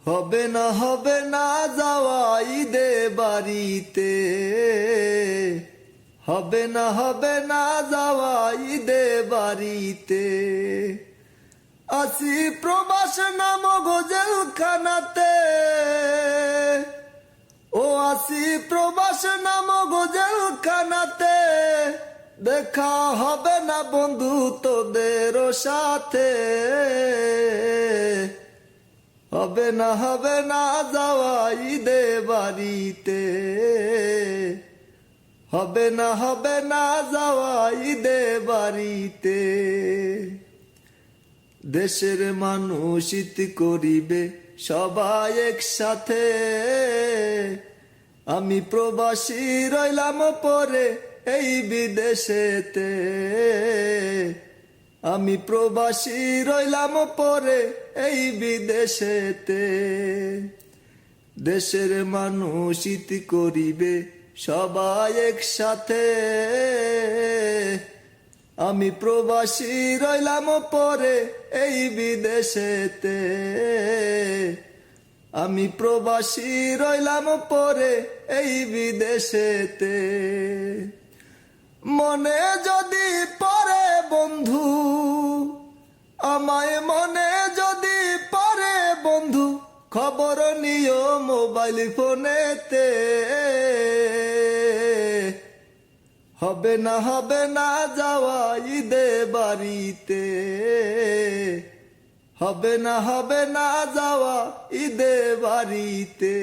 হবে না যাওয়া ঈদে বাড়িতে, হবে না যাওয়া ঈদে বাড়িতে। আসি প্রবাস নামক জেলখানাতে, ও আসি প্রবাস নামক জেলখানাতে। দেখা হবে না বন্ধু তোদের সাথে, হবে না যাওয়া ঈদে বাড়িতে, হবে না যাওয়া ঈদে বাড়িতে। দেশের মানুষ ঈদ করিবে সবাই একসাথে, আমি প্রবাসী রইলাম পরে এই বিদেশেতে, আমি প্রবাসী রইলাম পরে এই বিদেশেতে। দেশের মানুষ ঈদ করিবে সবাই একসাথে, আমি প্রবাসী রইলাম পরে এই বিদেশেতে, আমি প্রবাসী রইলাম পরে এই বিদেশেতে। মনে যদি পড়ে বন্ধু, আমায় মনে যদি পড়ে বন্ধু, খবর নিও মোবাইল ফোনেতে। হবে না যাওয়া ঈদে বাড়িতে, হবে না যাওয়া ঈদে বাড়িতে।